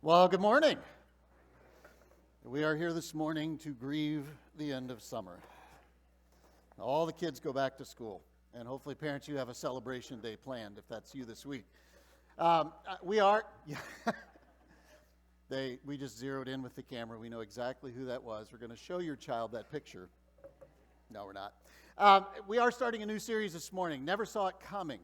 Well, good morning. We are here this morning to grieve the end of summer. All the kids go back to school, and hopefully, parents, you have a celebration day planned if that's you this week. We just zeroed in with the camera. We know exactly who that was. We're going to show your child that picture. No, we're not. We are starting a new series this morning, Never Saw It Coming.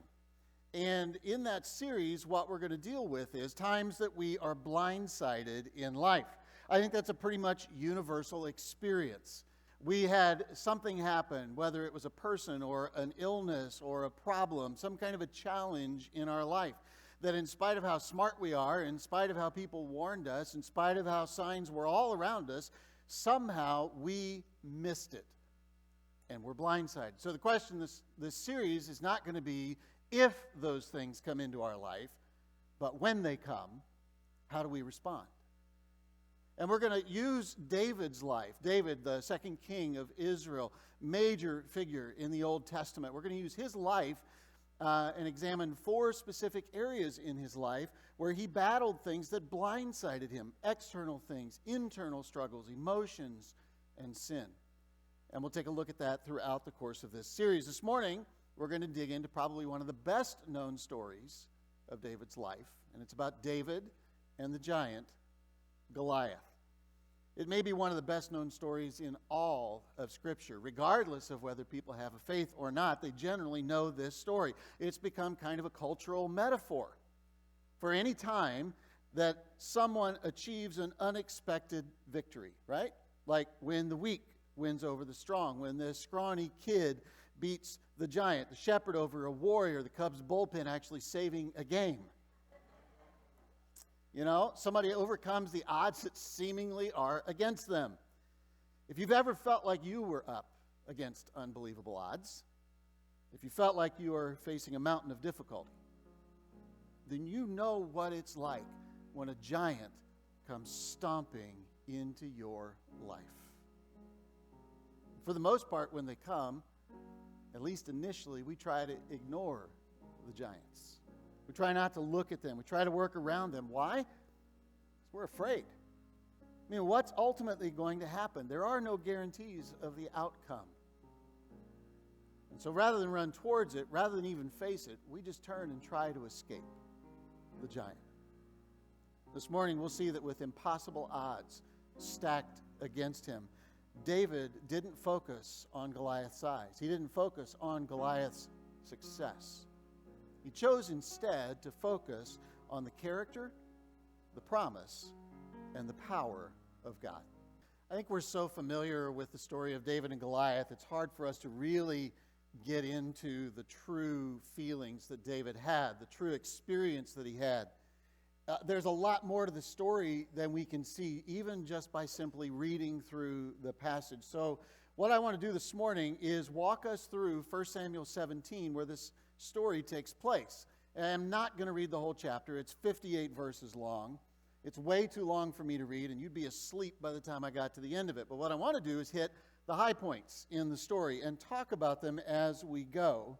And in that series, what we're going to deal with is times that we are blindsided in life. I think that's a pretty much universal experience. We had something happen, whether it was a person or an illness or a problem, some kind of a challenge in our life, that in spite of how smart we are, in spite of how people warned us, in spite of how signs were all around us, somehow we missed it. And we're blindsided. So the question this series is not going to be if those things come into our life, but when they come, how do we respond? And we're going to use David's life. David, the second king of Israel, major figure in the Old Testament. We're going to use his life and examine 4 specific areas in his life where he battled things that blindsided him. External things, internal struggles, emotions, and sin. And we'll take a look at that throughout the course of this series. This morning, we're going to dig into probably one of the best known stories of David's life, and it's about David and the giant Goliath. It may be one of the best known stories in all of Scripture. Regardless of whether people have a faith or not, they generally know this story. It's become kind of a cultural metaphor for any time that someone achieves an unexpected victory, right? Like when the weak wins over the strong, when the scrawny kid beats the giant, the shepherd over a warrior, the Cubs bullpen actually saving a game. You know, somebody overcomes the odds that seemingly are against them. If you've ever felt like you were up against unbelievable odds, if you felt like you were facing a mountain of difficulty, then you know what it's like when a giant comes stomping into your life. For the most part, when they come, at least initially, we try to ignore the giants. We try not to look at them. We try to work around them. Why? Because we're afraid. I mean, what's ultimately going to happen? There are no guarantees of the outcome. And so rather than run towards it, rather than even face it, we just turn and try to escape the giant. This morning, we'll see that with impossible odds stacked against him, David didn't focus on Goliath's size. He didn't focus on Goliath's success. He chose instead to focus on the character, the promise, and the power of God. I think we're so familiar with the story of David and Goliath, it's hard for us to really get into the true feelings that David had, the true experience that he had. There's a lot more to the story than we can see, even just by simply reading through the passage. So what I want to do this morning is walk us through 1 Samuel 17, where this story takes place. And I'm not going to read the whole chapter. It's 58 verses long. It's way too long for me to read, and you'd be asleep by the time I got to the end of it. But what I want to do is hit the high points in the story and talk about them as we go,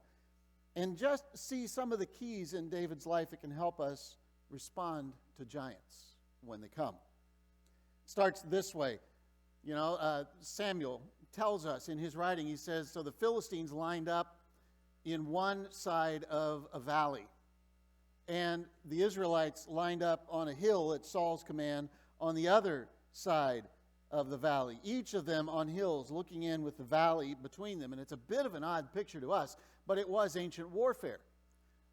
and just see some of the keys in David's life that can help us respond to giants when they come. It starts this way. Samuel tells us in his writing, he says, so the Philistines lined up in one side of a valley, and the Israelites lined up on a hill at Saul's command on the other side of the valley, each of them on hills looking in with the valley between them. And it's a bit of an odd picture to us, but it was ancient warfare.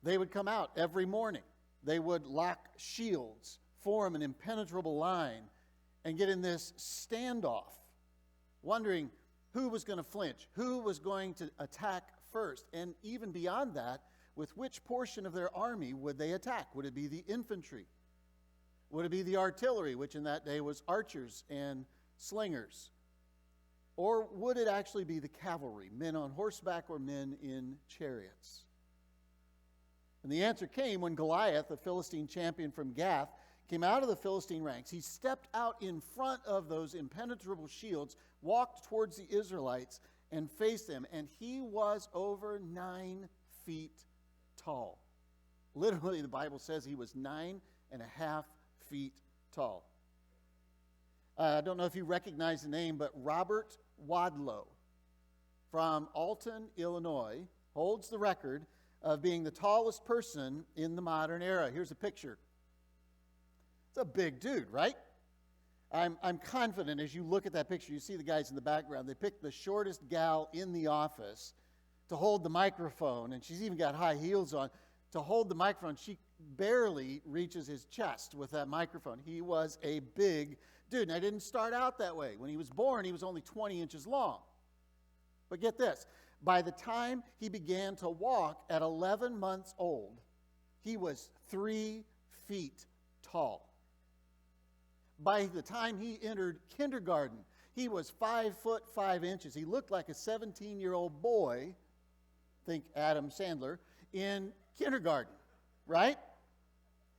They would come out every morning. They would lock shields, form an impenetrable line, and get in this standoff, wondering who was going to flinch, who was going to attack first, and even beyond that, with which portion of their army would they attack? Would it be the infantry? Would it be the artillery, which in that day was archers and slingers? Or would it actually be the cavalry, men on horseback or men in chariots? And the answer came when Goliath, the Philistine champion from Gath, came out of the Philistine ranks. He stepped out in front of those impenetrable shields, walked towards the Israelites, and faced them. And he was over 9 feet tall. Literally, the Bible says he was 9.5 feet tall. I don't know if you recognize the name, but Robert Wadlow from Alton, Illinois, holds the record of being the tallest person in the modern era. Here's a picture. It's a big dude, right? I'm confident as you look at that picture, you see the guys in the background, they picked the shortest gal in the office to hold the microphone, and she's even got high heels on. To hold the microphone, she barely reaches his chest with that microphone. He was a big dude, and I didn't start out that way. When he was born, he was only 20 inches long. But get this, by the time he began to walk at 11 months old, he was 3 feet tall. By the time he entered kindergarten, he was 5 foot 5 inches. He looked like a 17-year-old boy, think Adam Sandler, in kindergarten, right?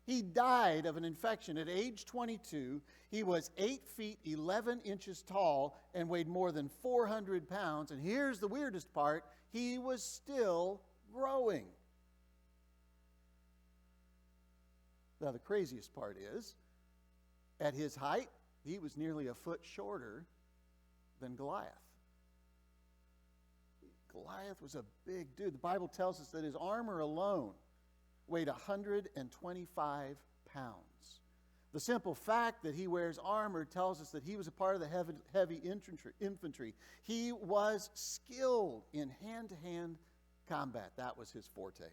He died of an infection at age 22. He was 8 feet 11 inches tall and weighed more than 400 pounds. And here's the weirdest part, he was still growing. Now, the craziest part is, at his height, he was nearly a foot shorter than Goliath. Goliath was a big dude. The Bible tells us that his armor alone weighed 125 pounds. The simple fact that he wears armor tells us that he was a part of the heavy infantry. He was skilled in hand-to-hand combat. That was his forte.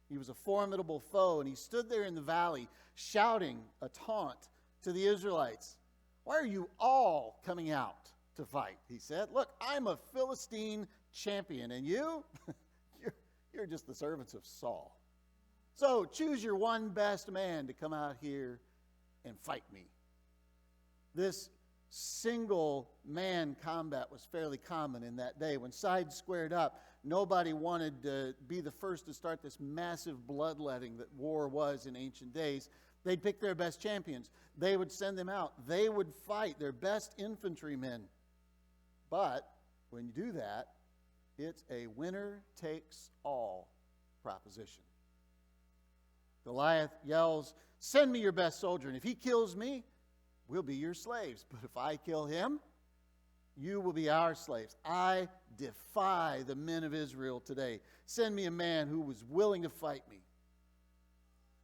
He was a formidable foe, and he stood there in the valley shouting a taunt to the Israelites. Why are you all coming out to fight? He said. Look, I'm a Philistine champion, and you? you're just the servants of Saul. So choose your one best man to come out here and fight me. This single man combat was fairly common in that day. When sides squared up, nobody wanted to be the first to start this massive bloodletting that war was in ancient days. They'd pick their best champions. They would send them out. They would fight their best infantrymen. But when you do that, it's a winner-takes-all proposition. Goliath yells, "Send me your best soldier, and if he kills me, we'll be your slaves. But if I kill him, you will be our slaves. I defy the men of Israel today. Send me a man who was willing to fight me."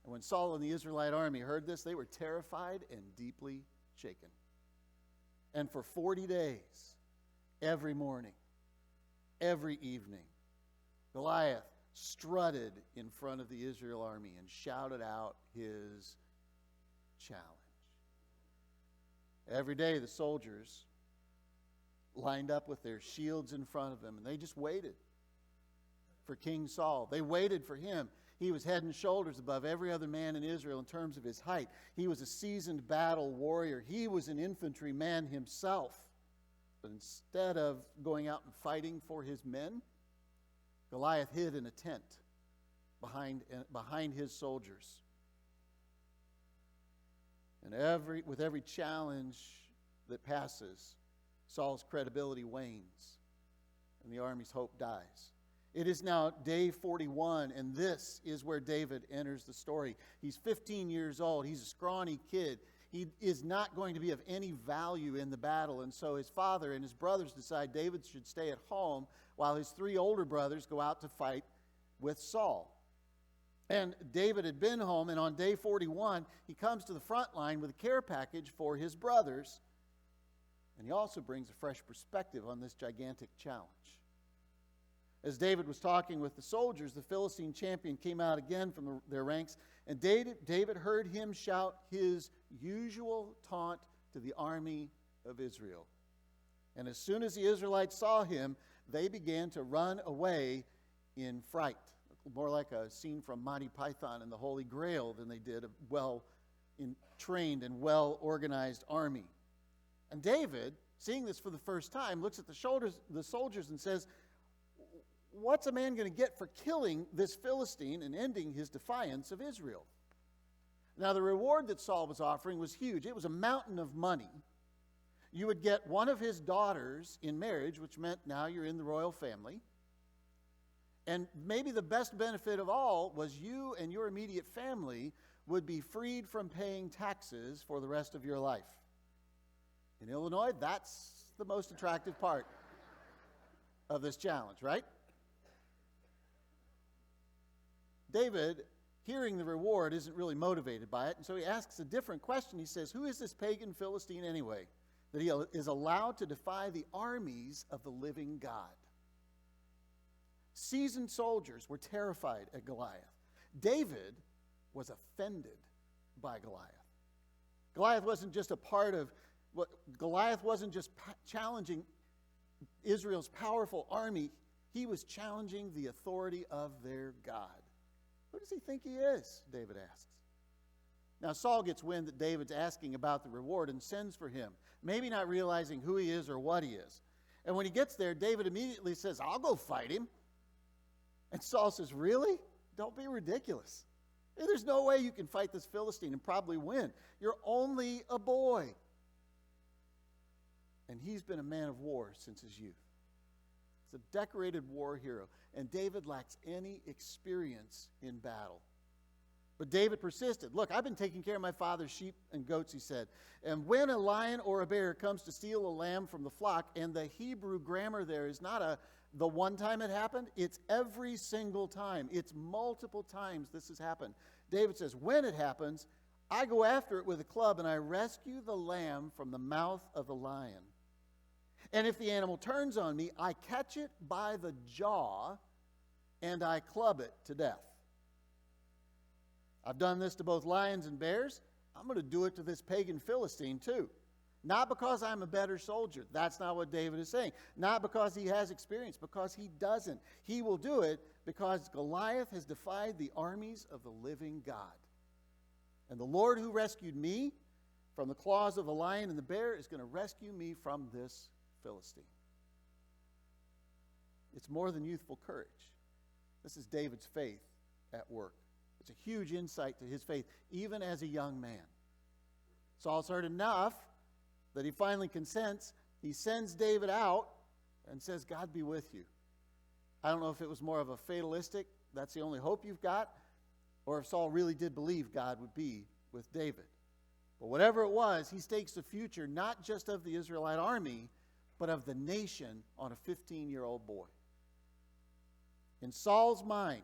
And when Saul and the Israelite army heard this, they were terrified and deeply shaken. And for 40 days, every morning, every evening, Goliath strutted in front of the Israel army and shouted out his challenge. Every day the soldiers lined up with their shields in front of them, and they just waited for King Saul. They waited for him. He was head and shoulders above every other man in Israel in terms of his height. He was a seasoned battle warrior. He was an infantryman himself. But instead of going out and fighting for his men, Goliath hid in a tent behind his soldiers. And with every challenge that passes, Saul's credibility wanes and the army's hope dies. It is now day 41, and this is where David enters the story. He's 15 years old. He's a scrawny kid. He is not going to be of any value in the battle, and so his father and his brothers decide David should stay at home while his 3 older brothers go out to fight with Saul. And David had been home, and on day 41, he comes to the front line with a care package for his brothers, and he also brings a fresh perspective on this gigantic challenge. As David was talking with the soldiers, the Philistine champion came out again from their ranks, and David heard him shout his usual taunt to the army of Israel. And as soon as the Israelites saw him, they began to run away in fright. More like a scene from Monty Python and the Holy Grail than they did a well-trained and well-organized army. And David, seeing this for the first time, looks at the soldiers and says, "What's a man going to get for killing this Philistine and ending his defiance of Israel?" Now, the reward that Saul was offering was huge. It was a mountain of money. You would get one of his daughters in marriage, which meant now you're in the royal family. And maybe the best benefit of all was you and your immediate family would be freed from paying taxes for the rest of your life. In Illinois, that's the most attractive part of this challenge, right? David, hearing the reward, isn't really motivated by it, and so he asks a different question. He says, who is this pagan Philistine anyway, that he is allowed to defy the armies of the living God? Seasoned soldiers were terrified at Goliath. David was offended by Goliath. Goliath wasn't just challenging Israel's powerful army. He was challenging the authority of their God. Who does he think he is? David asks. Now Saul gets wind that David's asking about the reward and sends for him, maybe not realizing who he is or what he is. And when he gets there, David immediately says, I'll go fight him. And Saul says, really? Don't be ridiculous. There's no way you can fight this Philistine and probably win. You're only a boy. And he's been a man of war since his youth. He's a decorated war hero. And David lacks any experience in battle. But David persisted. Look, I've been taking care of my father's sheep and goats, he said. And when a lion or a bear comes to steal a lamb from the flock, and the Hebrew grammar there is not the one time it happened, it's every single time. It's multiple times this has happened. David says, when it happens, I go after it with a club and I rescue the lamb from the mouth of the lion. And if the animal turns on me, I catch it by the jaw and I club it to death. I've done this to both lions and bears. I'm going to do it to this pagan Philistine too. Not because I'm a better soldier. That's not what David is saying. Not because he has experience, because he doesn't. He will do it because Goliath has defied the armies of the living God. And the Lord who rescued me from the claws of the lion and the bear is going to rescue me from this Philistine. It's more than youthful courage. This is David's faith at work. It's a huge insight to his faith, even as a young man. Saul's heard enough that he finally consents. He sends David out and says, God be with you. I don't know if it was more of a fatalistic, that's the only hope you've got, or if Saul really did believe God would be with David. But whatever it was, he stakes the future not just of the Israelite army, but of the nation on a 15-year-old boy. In Saul's mind,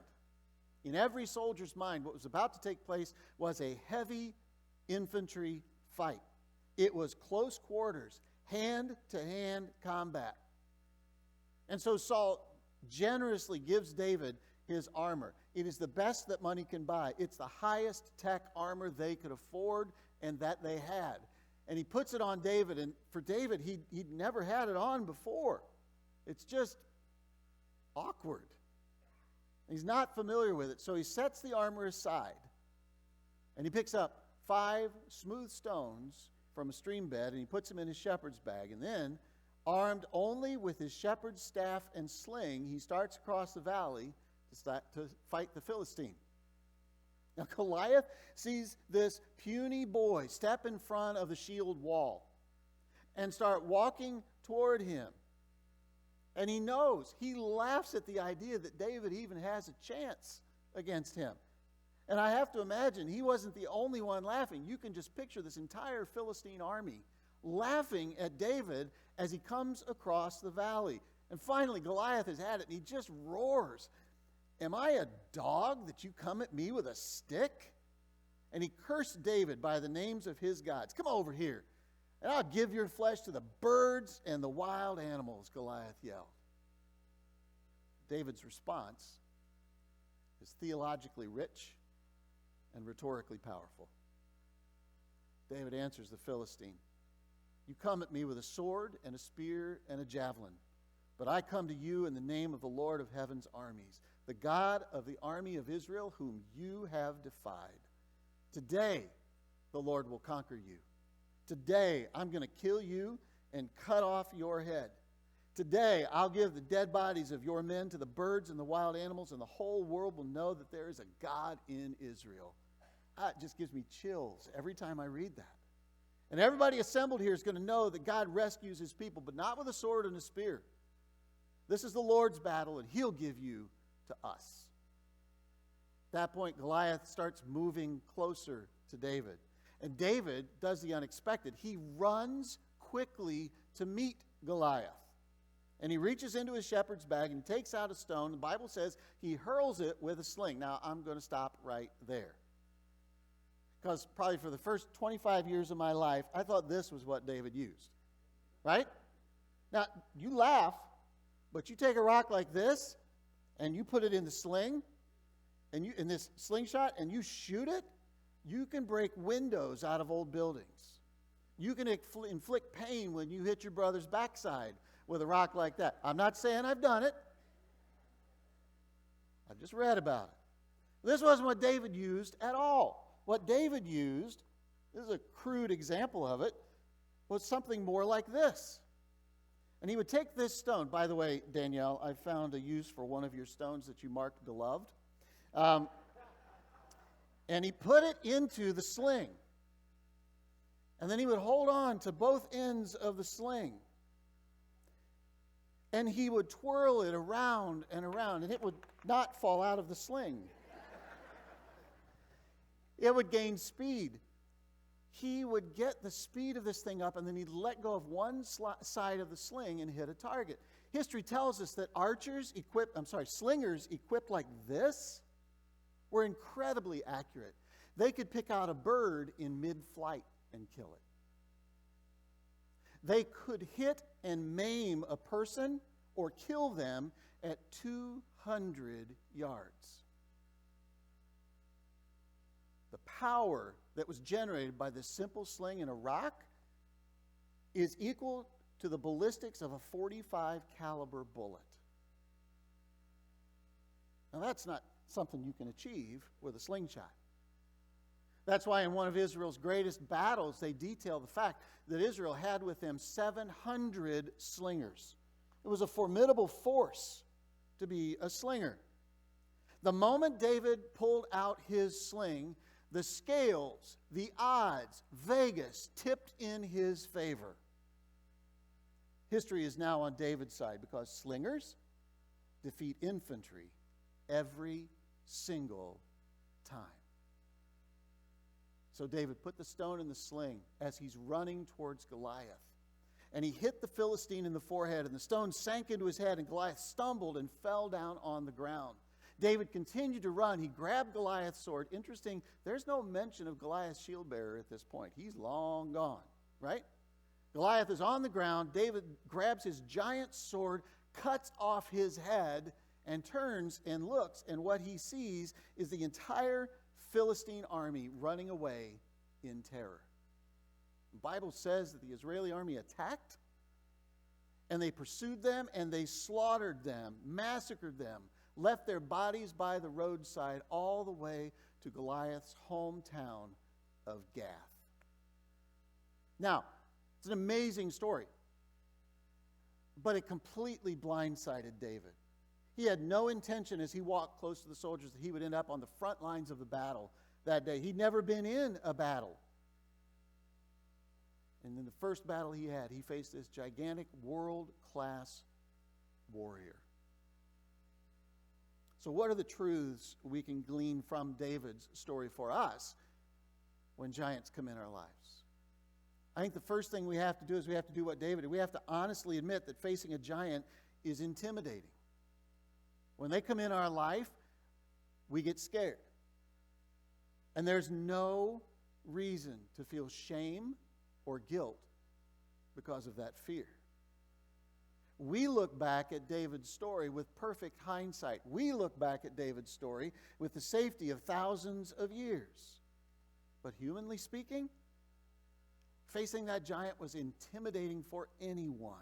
in every soldier's mind, what was about to take place was a heavy infantry fight. It was close quarters, hand-to-hand combat. And so Saul generously gives David his armor. It is the best that money can buy. It's the highest tech armor they could afford and that they had. And he puts it on David, and for David, he'd never had it on before. It's just awkward. He's not familiar with it, so he sets the armor aside, and he picks up 5 smooth stones from a stream bed, and he puts them in his shepherd's bag. And then, armed only with his shepherd's staff and sling, he starts across the valley to fight the Philistine. Now, Goliath sees this puny boy step in front of the shield wall and start walking toward him. And he knows, he laughs at the idea that David even has a chance against him. And I have to imagine he wasn't the only one laughing. You can just picture this entire Philistine army laughing at David as he comes across the valley. And finally, Goliath has had it, and he just roars, "Am I a dog that you come at me with a stick?" And he cursed David by the names of his gods. "Come over here, and I'll give your flesh to the birds and the wild animals," Goliath yelled. David's response is theologically rich and rhetorically powerful. David answers the Philistine, "You come at me with a sword and a spear and a javelin, but I come to you in the name of the Lord of heaven's armies, the God of the army of Israel, whom you have defied. Today, the Lord will conquer you. Today, I'm going to kill you and cut off your head. Today, I'll give the dead bodies of your men to the birds and the wild animals, and the whole world will know that there is a God in Israel." It just gives me chills every time I read that. And everybody assembled here is going to know that God rescues his people, but not with a sword and a spear. This is the Lord's battle, and he'll give you to to us. At that point, Goliath starts moving closer to David. And David does the unexpected. He runs quickly to meet Goliath. And he reaches into his shepherd's bag and takes out a stone. The Bible says he hurls it with a sling. Now, I'm going to stop right there. Because probably for the first 25 years of my life, I thought this was what David used. Right? Now, you laugh, but you take a rock like this, and you put it in the sling, and you in this slingshot, and you shoot it, you can break windows out of old buildings. You can inflict pain when you hit your brother's backside with a rock like that. I'm not saying I've done it. I just read about it. This wasn't what David used at all. What David used, this is a crude example of it, was something more like this. And he would take this stone. By the way, Danielle, I found a use for one of your stones that you marked beloved. And he put it into the sling. And then he would hold on to both ends of the sling. And he would twirl it around and around, and it would not fall out of the sling. It would gain speed. He would get the speed of this thing up, and then he'd let go of one side of the sling and hit a target. History tells us that slingers equipped like this were incredibly accurate. They could pick out a bird in mid-flight and kill it. They could hit and maim a person or kill them at 200 yards. The power that was generated by this simple sling and a rock is equal to the ballistics of a .45 caliber bullet. Now that's not something you can achieve with a slingshot. That's why in one of Israel's greatest battles, they detail the fact that Israel had with them 700 slingers. It was a formidable force to be a slinger. The moment David pulled out his sling, the scales, the odds, Vegas tipped in his favor. History is now on David's side because slingers defeat infantry every single time. So David put the stone in the sling as he's running towards Goliath. And he hit the Philistine in the forehead, and the stone sank into his head, and Goliath stumbled and fell down on the ground. David continued to run. He grabbed Goliath's sword. Interesting, there's no mention of Goliath's shield bearer at this point. He's long gone, right? Goliath is on the ground. David grabs his giant sword, cuts off his head, and turns and looks, and what he sees is the entire Philistine army running away in terror. The Bible says that the Israeli army attacked, and they pursued them, and they slaughtered them, massacred them, left their bodies by the roadside all the way to Goliath's hometown of Gath. Now, it's an amazing story, but it completely blindsided David. He had no intention as he walked close to the soldiers that he would end up on the front lines of the battle that day. He'd never been in a battle. And in the first battle he had, he faced this gigantic world-class warrior. So what are the truths we can glean from David's story for us when giants come in our lives? I think the first thing we have to do is we have to do what David did. We have to honestly admit that facing a giant is intimidating. When they come in our life, we get scared. And there's no reason to feel shame or guilt because of that fear. We look back at David's story with perfect hindsight. We look back at David's story with the safety of thousands of years. But humanly speaking, facing that giant was intimidating for anyone.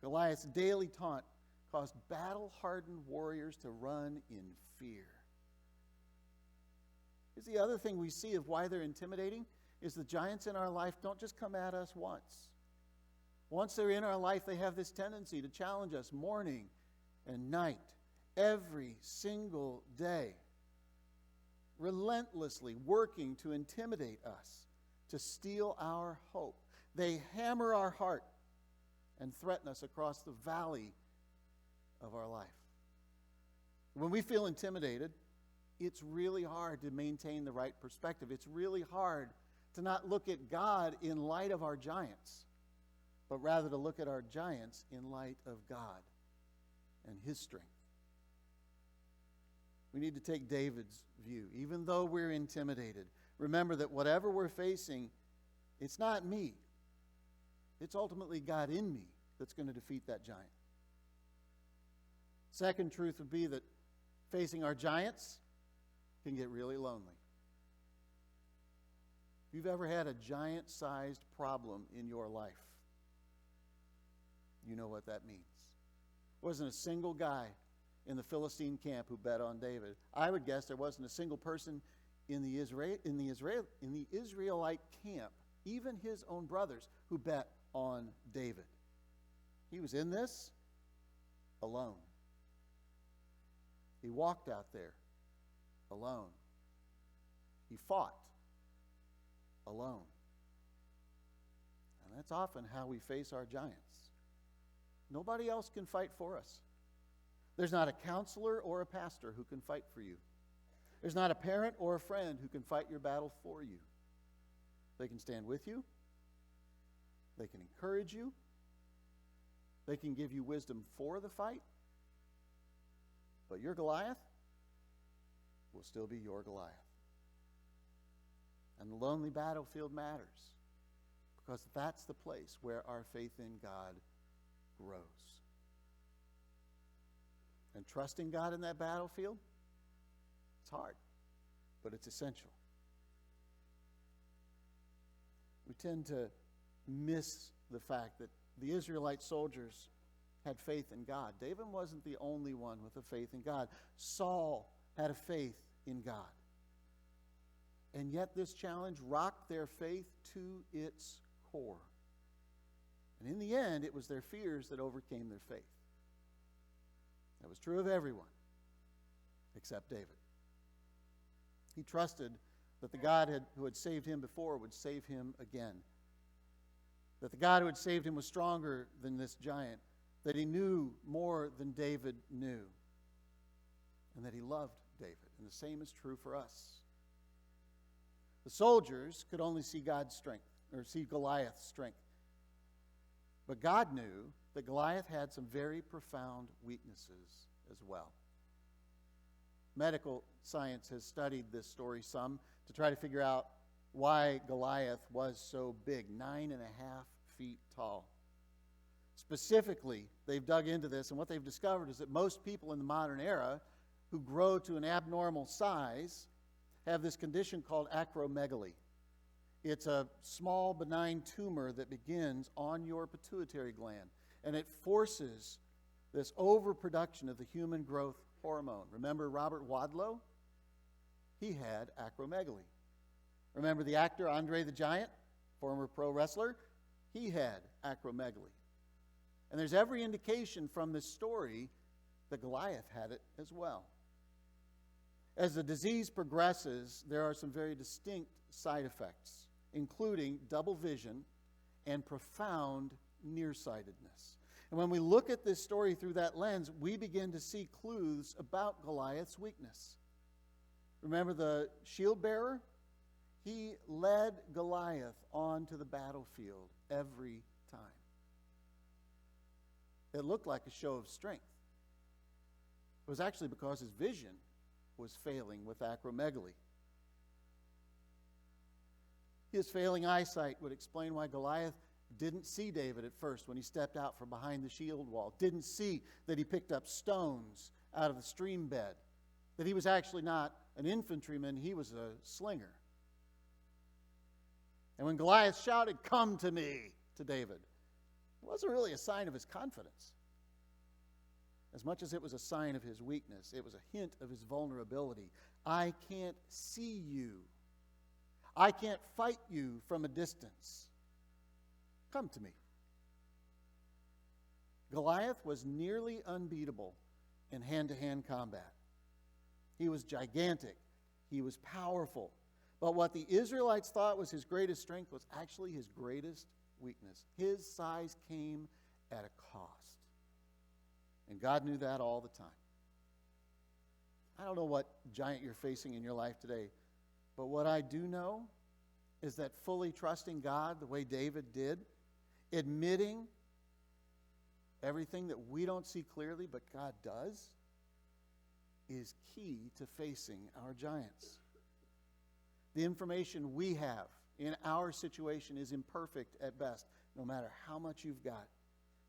Goliath's daily taunt caused battle-hardened warriors to run in fear. Here's the other thing we see of why they're intimidating is the giants in our life don't just come at us once. Once they're in our life, they have this tendency to challenge us morning and night, every single day, relentlessly working to intimidate us, to steal our hope. They hammer our heart and threaten us across the valley of our life. When we feel intimidated, it's really hard to maintain the right perspective. It's really hard to not look at God in light of our giants, but rather to look at our giants in light of God and his strength. We need to take David's view. Even though we're intimidated, remember that whatever we're facing, it's not me. It's ultimately God in me that's going to defeat that giant. Second truth would be that facing our giants can get really lonely. If you've ever had a giant-sized problem in your life, you know what that means. There wasn't a single guy in the Philistine camp who bet on David. I would guess there wasn't a single person in the Israelite camp, even his own brothers, who bet on David. He was in this alone. He walked out there alone. He fought alone. And that's often how we face our giants. Nobody else can fight for us. There's not a counselor or a pastor who can fight for you. There's not a parent or a friend who can fight your battle for you. They can stand with you. They can encourage you. They can give you wisdom for the fight. But your Goliath will still be your Goliath. And the lonely battlefield matters because that's the place where our faith in God grows. And trusting God in that battlefield, it's hard, but it's essential. We tend to miss the fact that the Israelite soldiers had faith in God. David wasn't the only one with a faith in God. Saul had a faith in God. And yet this challenge rocked their faith to its core. And in the end, it was their fears that overcame their faith. That was true of everyone except David. He trusted that the God who had saved him before would save him again. That the God who had saved him was stronger than this giant. That he knew more than David knew. And that he loved David. And the same is true for us. The soldiers could only see God's strength, or see Goliath's strength. But God knew that Goliath had some very profound weaknesses as well. Medical science has studied this story some to try to figure out why Goliath was so big, 9.5 feet tall. Specifically, they've dug into this, and what they've discovered is that most people in the modern era who grow to an abnormal size have this condition called acromegaly. It's a small benign tumor that begins on your pituitary gland, and it forces this overproduction of the human growth hormone. Remember Robert Wadlow? He had acromegaly. Remember the actor Andre the Giant, former pro wrestler? He had acromegaly. And there's every indication from this story that Goliath had it as well. As the disease progresses, there are some very distinct side effects, including double vision and profound nearsightedness. And when we look at this story through that lens, we begin to see clues about Goliath's weakness. Remember the shield bearer? He led Goliath onto the battlefield every time. It looked like a show of strength. It was actually because his vision was failing with acromegaly. His failing eyesight would explain why Goliath didn't see David at first when he stepped out from behind the shield wall, didn't see that he picked up stones out of the stream bed, that he was actually not an infantryman, he was a slinger. And when Goliath shouted, "Come to me," to David, it wasn't really a sign of his confidence. As much as it was a sign of his weakness, it was a hint of his vulnerability. I can't see you. I can't fight you from a distance. Come to me. Goliath was nearly unbeatable in hand-to-hand combat. He was gigantic. He was powerful. But what the Israelites thought was his greatest strength was actually his greatest weakness. His size came at a cost. And God knew that all the time. I don't know what giant you're facing in your life today, but what I do know is that fully trusting God the way David did, admitting everything that we don't see clearly but God does, is key to facing our giants. The information we have in our situation is imperfect at best, no matter how much you've got.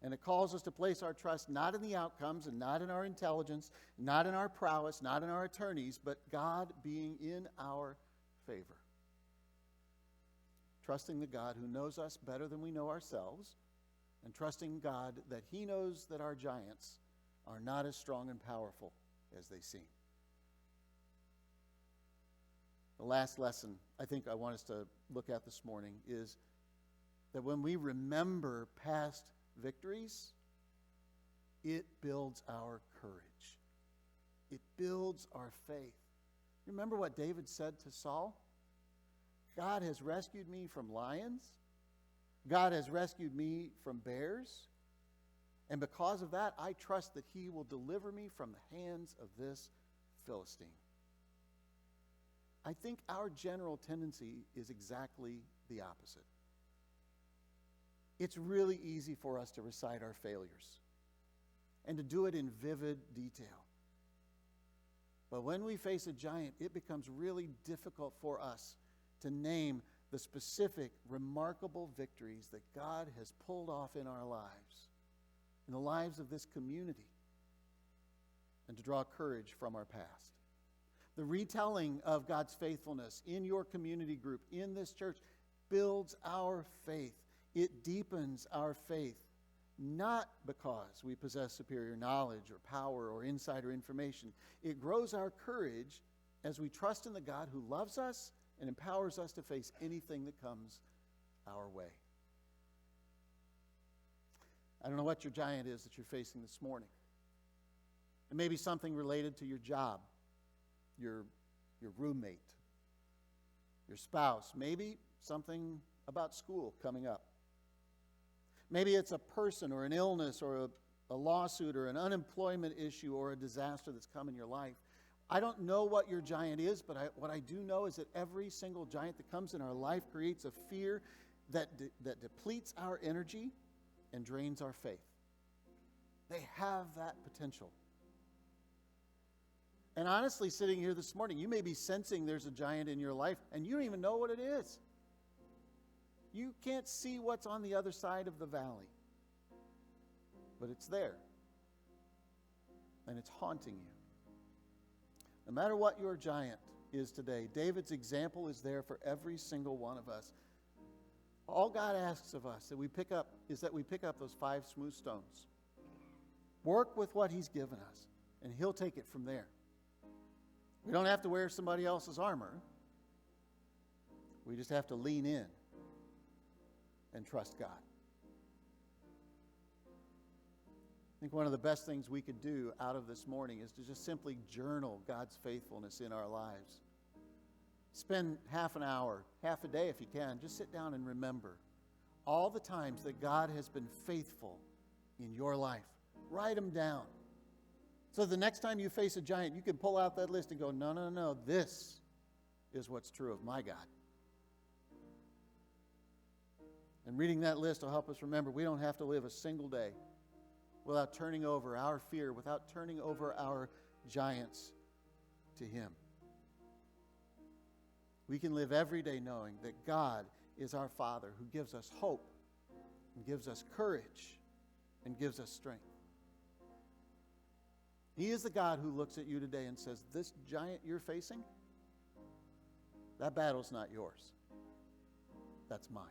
And it calls us to place our trust not in the outcomes and not in our intelligence, not in our prowess, not in our attorneys, but God being in our favor. Trusting the God who knows us better than we know ourselves, and trusting God that He knows that our giants are not as strong and powerful as they seem. The last lesson I think I want us to look at this morning is that when we remember past victories, it builds our courage. It builds our faith. Remember what David said to Saul? God has rescued me from lions. God has rescued me from bears. And because of that, I trust that He will deliver me from the hands of this Philistine. I think our general tendency is exactly the opposite. It's really easy for us to recite our failures and to do it in vivid detail. But when we face a giant, it becomes really difficult for us to name the specific, remarkable victories that God has pulled off in our lives, in the lives of this community, and to draw courage from our past. The retelling of God's faithfulness in your community group, in this church, builds our faith. It deepens our faith, not because we possess superior knowledge or power or insider information. It grows our courage as we trust in the God who loves us and empowers us to face anything that comes our way. I don't know what your giant is that you're facing this morning. It may be something related to your job, your roommate, your spouse, maybe something about school coming up. Maybe it's a person or an illness or a lawsuit or an unemployment issue or a disaster that's come in your life. I don't know what your giant is, but what I do know is that every single giant that comes in our life creates a fear that depletes our energy and drains our faith. They have that potential. And honestly, sitting here this morning, you may be sensing there's a giant in your life, and you don't even know what it is. You can't see what's on the other side of the valley. But it's there. And it's haunting you. No matter what your giant is today, David's example is there for every single one of us. All God asks of us that we pick up those 5 smooth stones. Work with what He's given us, and He'll take it from there. We don't have to wear somebody else's armor. We just have to lean in and trust God. I think one of the best things we could do out of this morning is to just simply journal God's faithfulness in our lives. Spend half an hour, half a day if you can, just sit down and remember all the times that God has been faithful in your life. Write them down. So the next time you face a giant, you can pull out that list and go, no, this is what's true of my God. And reading that list will help us remember we don't have to live a single day without turning over our fear, without turning over our giants to Him. We can live every day knowing that God is our Father who gives us hope and gives us courage and gives us strength. He is the God who looks at you today and says, this giant you're facing, that battle's not yours. That's mine.